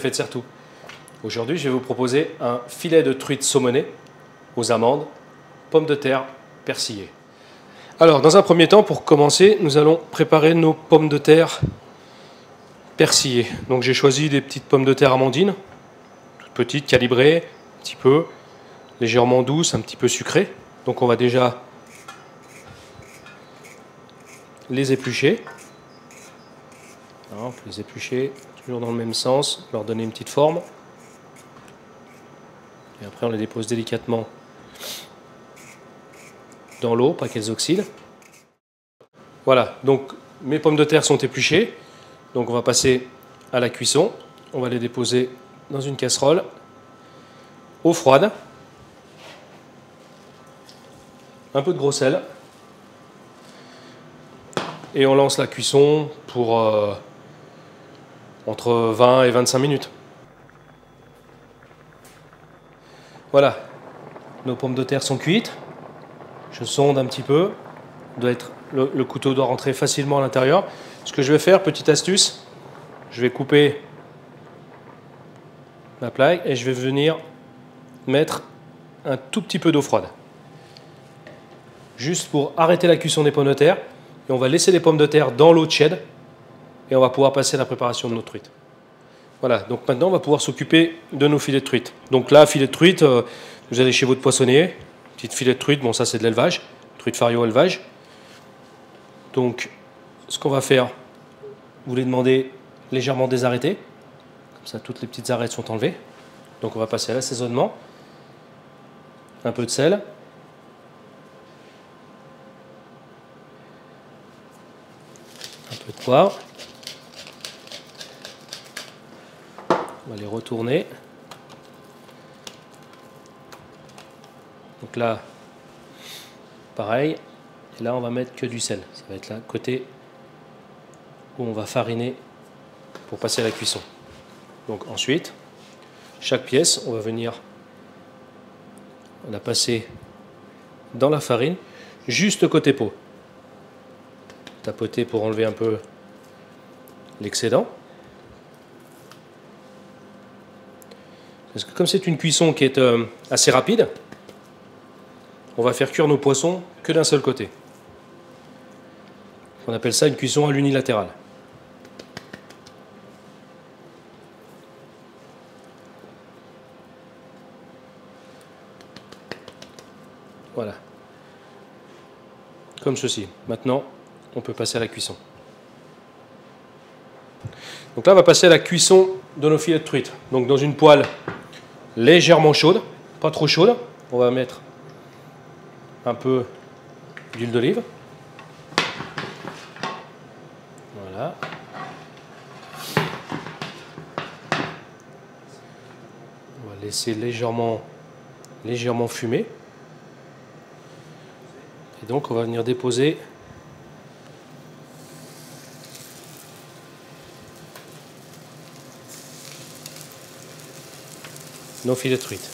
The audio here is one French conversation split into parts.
Café de Certout. Aujourd'hui, je vais vous proposer un filet de truite saumonée aux amandes, pommes de terre persillées. Alors, dans un premier temps, pour commencer, nous allons préparer nos pommes de terre persillées. Donc, j'ai choisi des petites pommes de terre amandines, toutes petites, calibrées, un petit peu, légèrement douces, un petit peu sucrées. Donc, on va déjà les éplucher. Alors, on peut les éplucher toujours dans le même sens, leur donner une petite forme. Et après, on les dépose délicatement dans l'eau, pas qu'elles oxydent. Voilà, donc mes pommes de terre sont épluchées. Donc on va passer à la cuisson. On va les déposer dans une casserole, eau froide, un peu de gros sel. Et on lance la cuisson pour entre 20 et 25 minutes. Voilà, nos pommes de terre sont cuites. Je sonde un petit peu. Le couteau doit rentrer facilement à l'intérieur. Ce que je vais faire, petite astuce, je vais couper ma plaque et je vais venir mettre un tout petit peu d'eau froide. Juste pour arrêter la cuisson des pommes de terre. Et on va laisser les pommes de terre dans l'eau tiède et on va pouvoir passer à la préparation de notre truite. Voilà, donc maintenant on va pouvoir s'occuper de nos filets de truite. Donc là, filet de truite, vous allez chez votre poissonnier, petite filet de truite, bon ça c'est de l'élevage, truite Fario élevage. Donc ce qu'on va faire, vous les demandez légèrement désarrêtés, comme ça toutes les petites arêtes sont enlevées. Donc on va passer à l'assaisonnement, un peu de sel, un peu de poivre. On va les retourner. Donc là, pareil. Et là, on va mettre que du sel. Ça va être là, côté où on va fariner pour passer à la cuisson. Donc ensuite, chaque pièce, on va venir la passer dans la farine, juste côté peau. Tapoter pour enlever un peu l'excédent. Parce que comme c'est une cuisson qui est assez rapide, on va faire cuire nos poissons que d'un seul côté. On appelle ça une cuisson à l'unilatérale. Voilà. Comme ceci. Maintenant, on peut passer à la cuisson. Donc là, on va passer à la cuisson de nos filets de truite. Donc dans une poêle légèrement chaude, pas trop chaude, on va mettre un peu d'huile d'olive. Voilà. On va laisser légèrement fumer. Et donc on va venir déposer nos filets de truite.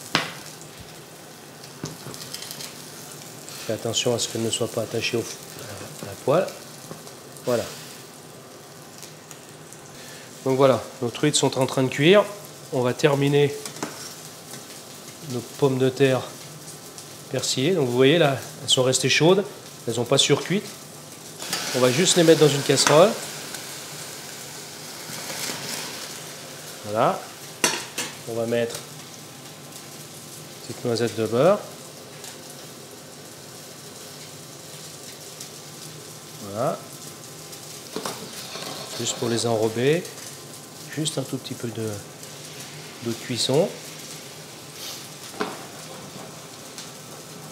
Faites attention à ce qu'elles ne soient pas attachées à la poêle. Voilà. Donc voilà, nos truites sont en train de cuire. On va terminer nos pommes de terre persillées. Donc vous voyez là, elles sont restées chaudes, elles n'ont pas surcuites. On va juste les mettre dans une casserole. Voilà. On va mettre une petite noisette de beurre. Voilà. Juste pour les enrober. Juste un tout petit peu d'eau de cuisson.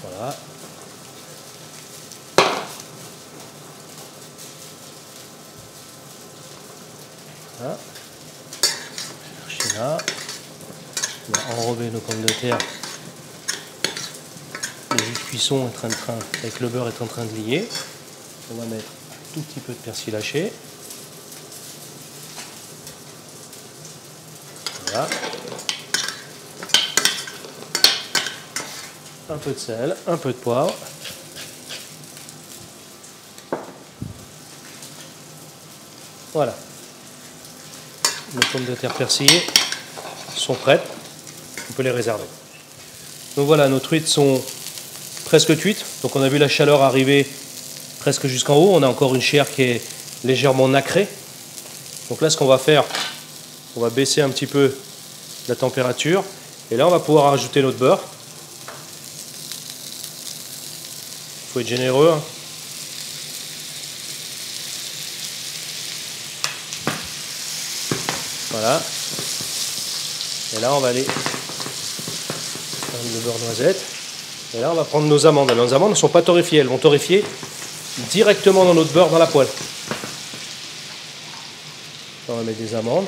Voilà. Voilà. Cherchez là. On va enrober nos pommes de terre. Le jus de cuisson est en train, avec le beurre est en train de lier. On va mettre un tout petit peu de persil haché. Voilà. Un peu de sel, un peu de poivre. Voilà. Nos pommes de terre persillées sont prêtes, on peut les réserver. Donc voilà, nos truites sont presque cuites. Donc on a vu la chaleur arriver presque jusqu'en haut. On a encore une chair qui est légèrement nacrée. Donc là, ce qu'on va faire, on va baisser un petit peu la température. Et là, on va pouvoir rajouter notre beurre. Il faut être généreux, hein. Voilà. Et là, on va aller prendre le beurre noisette. Et là, on va prendre nos amandes. Alors, nos amandes ne sont pas torréfiées. Elles vont torréfier directement dans notre beurre dans la poêle. On va mettre des amandes.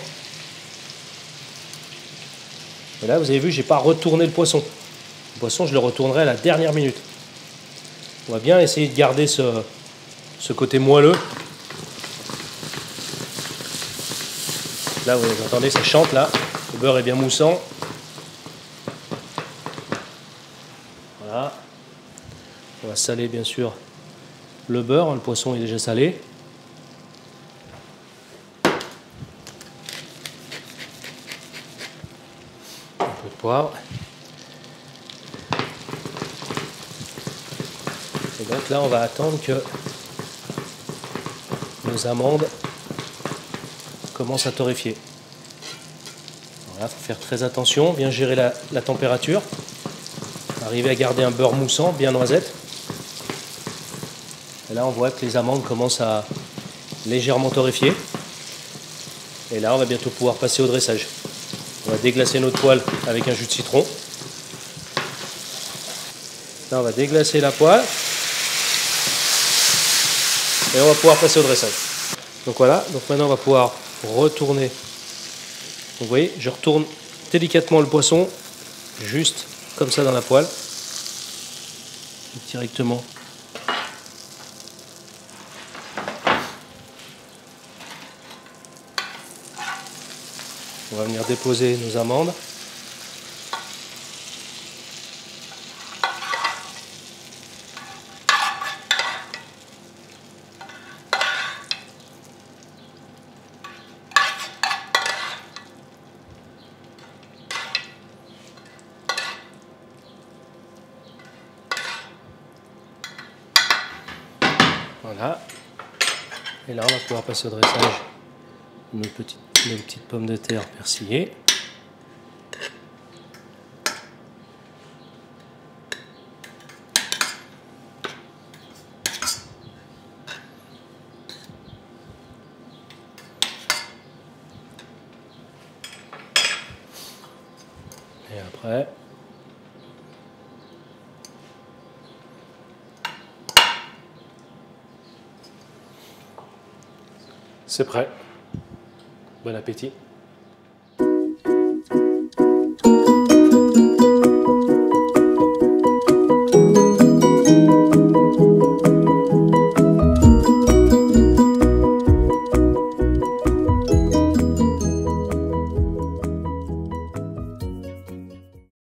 Et là, vous avez vu, je n'ai pas retourné le poisson. Le poisson, je le retournerai à la dernière minute. On va bien essayer de garder ce côté moelleux. Là, vous entendez, ça chante là. Le beurre est bien moussant. Voilà. On va saler bien sûr le beurre. Le poisson est déjà salé. Un peu de poivre. Et donc là, on va attendre que nos amandes commencent à torréfier. Voilà, il faut faire très attention, bien gérer la température. Arriver à garder un beurre moussant, bien noisette. Et là, on voit que les amandes commencent à légèrement torréfier. Et là, on va bientôt pouvoir passer au dressage. On va déglacer notre poêle avec un jus de citron. Là, on va déglacer la poêle. Et on va pouvoir passer au dressage. Donc voilà, donc maintenant on va pouvoir retourner. Donc vous voyez, je retourne délicatement le poisson, juste comme ça dans la poêle. Directement. On va venir déposer nos amandes. Voilà. Et là, on va pouvoir passer au dressage nos petites pommes de terre persillées. Et après, c'est prêt. Bon appétit.